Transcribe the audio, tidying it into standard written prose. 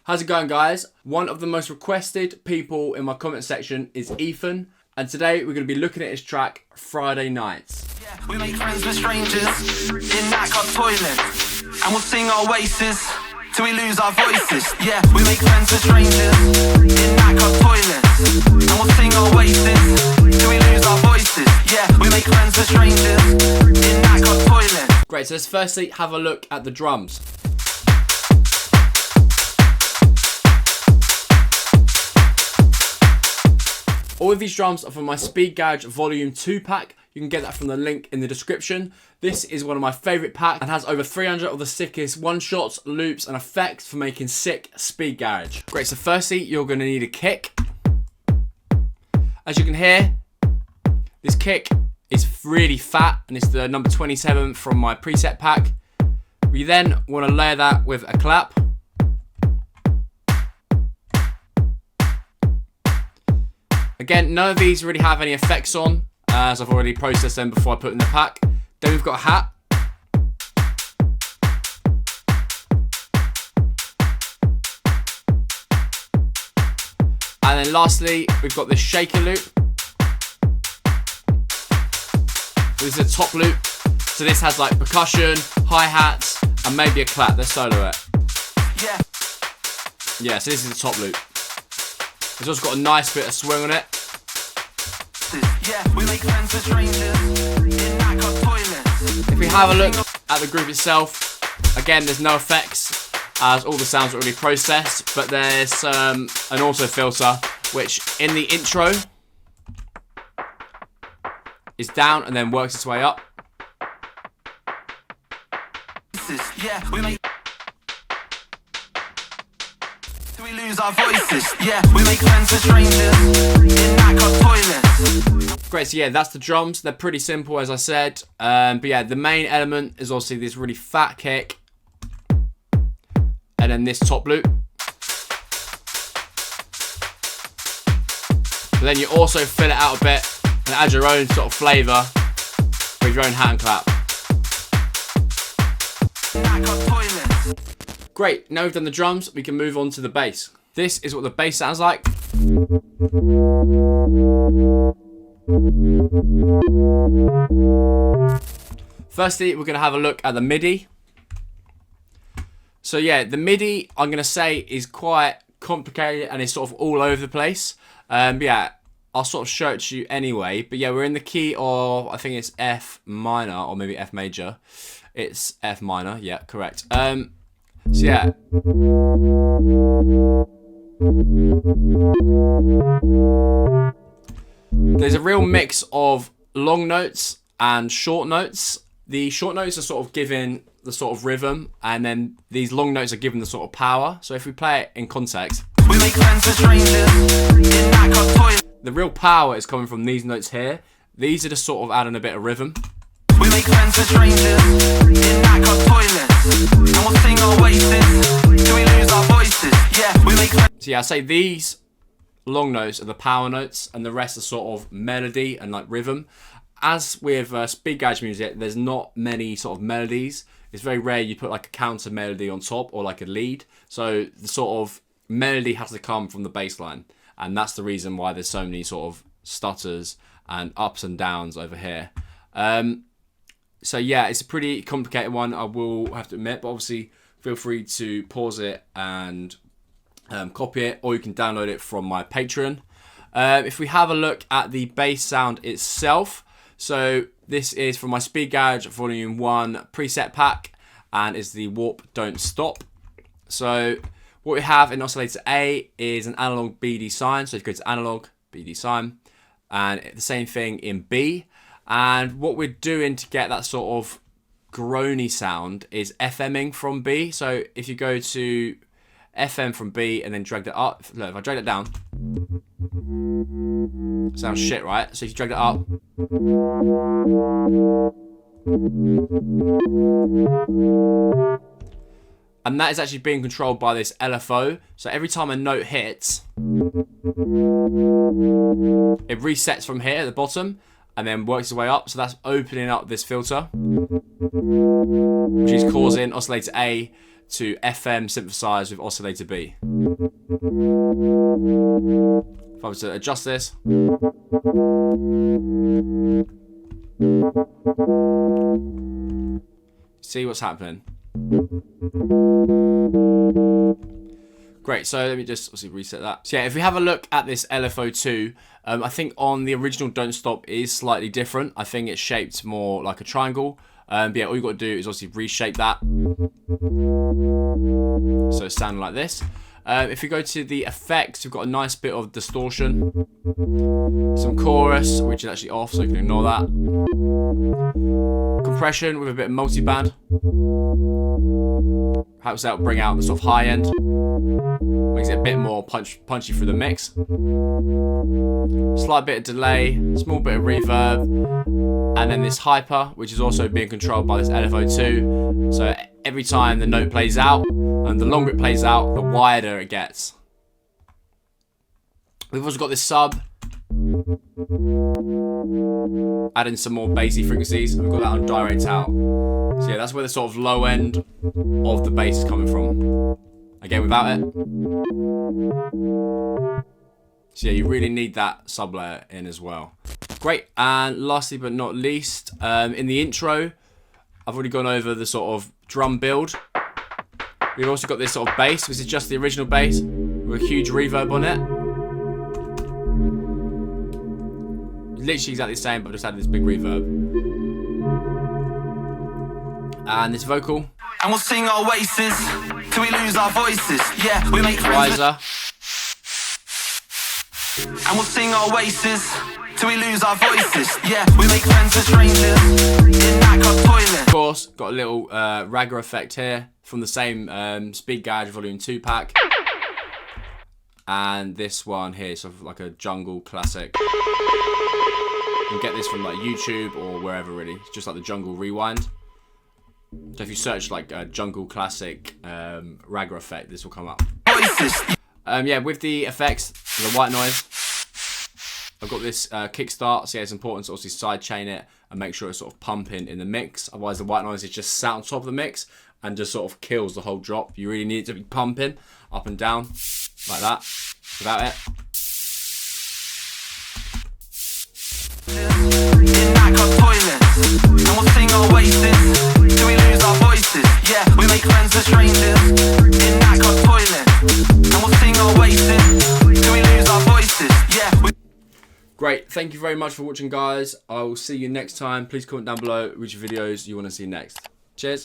How's it going, guys? One of the most requested people in my comment section is Efan, and today we're going to be looking at his track Friday Nights. Yeah, we make friends with strangers in that car toilet, and we'll sing Oasis till we lose our voices. Yeah, we make friends with strangers in that car toilet, and we'll sing Oasis till we lose our voices. Yeah, we make friends with strangers in that car toilet. Great, so let's firstly have a look at the drums. All of these drums are from my Speed Garage Volume 2 pack. You can get that from the link in the description. This is one of my favourite packs and has over 300 of the sickest one-shots, loops and effects for making sick Speed Garage. Great, so firstly you're going to need a kick. As you can hear, this kick is really fat and it's the number 27 from my preset pack. We then want to layer that with a clap. Again, none of these really have any effects on, as I've already processed them before I put in the pack. Then we've got a hat. And then lastly, we've got this shaker loop. This is a top loop. So this has like percussion, hi-hats, and maybe a clap. Let's solo it. Yeah, so this is the top loop. It's also got a nice bit of swing on it. If we have a look at the group itself, again there's no effects as all the sounds are already processed, but there's an auto filter which in the intro is down and then works its way up. We lose our voices. Yeah, we make friends with strangers in that car toilet. Great, so yeah, that's the drums. They're pretty simple, as I said. But yeah, the main element is obviously this really fat kick, and then this top loop. But then you also fill it out a bit and add your own sort of flavour with your own hat and clap. Great, now we've done the drums, we can move on to the bass. This is what the bass sounds like. Firstly, we're going to have a look at the MIDI. So yeah, the MIDI, I'm going to say, is quite complicated and it's sort of all over the place. But yeah, I'll sort of show it to you anyway. But yeah, we're in the key of, I think it's F minor or maybe F major. It's F minor, yeah, correct. So yeah. There's a real mix of long notes and short notes. The short notes are sort of giving the sort of rhythm, and then these long notes are giving the sort of power. So if we play it in context, we make friends with strangers in that car toilet. The real power is coming from these notes here. These are just sort of adding a bit of rhythm. We make friends with strangers in that car toilet, and we'll sing Oasis till we lose our voices. Yeah, we make friends. So yeah, I say these long notes are the power notes, and the rest are sort of melody and like rhythm. As with Speed Garage music, there's not many sort of melodies. It's very rare you put like a counter melody on top or like a lead. So the sort of melody has to come from the bass line, and that's the reason why there's so many sort of stutters and ups and downs over here. So yeah, it's a pretty complicated one, I will have to admit, but obviously feel free to pause it and copy it, or you can download it from my Patreon. If we have a look at the bass sound itself, so this is from my Speed Garage Volume 1 preset pack, and is the Warp Don't Stop. So what we have in oscillator A is an analog BD sign, so if you go to analog, BD sign, and the same thing in B. And what we're doing to get that sort of groany sound is FMing from B. So if you go to FM from B and then drag that up, look, if I drag it down, sounds shit, right? So if you drag it up, and that is actually being controlled by this LFO. So every time a note hits, it resets from here at the bottom and then works its way up. So that's opening up this filter, which is causing oscillator A to FM synthesized with oscillator B. If I was to adjust this, see what's happening. Great, so let me just obviously reset that. So yeah, if we have a look at this LFO2, I think on the original Don't Stop it is slightly different. I think it's shaped more like a triangle. But yeah, all you've got to do is obviously reshape that. So it's sounding like this. If we go to the effects, we've got a nice bit of distortion. Some chorus, which is actually off, so you can ignore that. Compression with a bit of multiband. Helps out bring out the sort of high end. Makes it a bit more punchy through the mix. Slight bit of delay, small bit of reverb, and then this hyper, which is also being controlled by this LFO2. So every time the note plays out, and the longer it plays out, the wider it gets. We've also got this sub, adding some more bassy frequencies, and we've got that on direct out. So yeah, that's where the sort of low end of the bass is coming from. Again, without it. So yeah, you really need that sub layer in as well. Great, and lastly but not least, in the intro, I've already gone over the sort of drum build. We've also got this sort of bass, which is just the original bass, with a huge reverb on it. Literally exactly the same, but I've just added this big reverb. And this vocal. And we'll sing our Oasis till we lose our voices. Yeah, we make friends. Riser. And we'll sing our Oasis till we lose our voices. Yeah, we make friends with strangers in that club toilet. Of course, got a little ragga effect here from the same Speed Garage Volume 2 pack. And this one here, sort of like a jungle classic. You can get this from like YouTube or wherever really. It's just like the jungle rewind. So if you search like jungle classic ragga effect, this will come up. Yeah, with the effects, the white noise, I've got this kickstart. So yeah, it's important to obviously side chain it and make sure it's sort of pumping in the mix. Otherwise, the white noise is just sat on top of the mix and just sort of kills the whole drop. You really need it to be pumping up and down like that. Without it. In that club toilet, and we'll sing our Oasis till we lose our voices. Yeah, we make friends with strangers in that club toilet, and we'll sing our Oasis till we lose our voices. Yeah. Great, thank you very much for watching, guys. I will see you next time. Please comment down below which videos you want to see next. Cheers.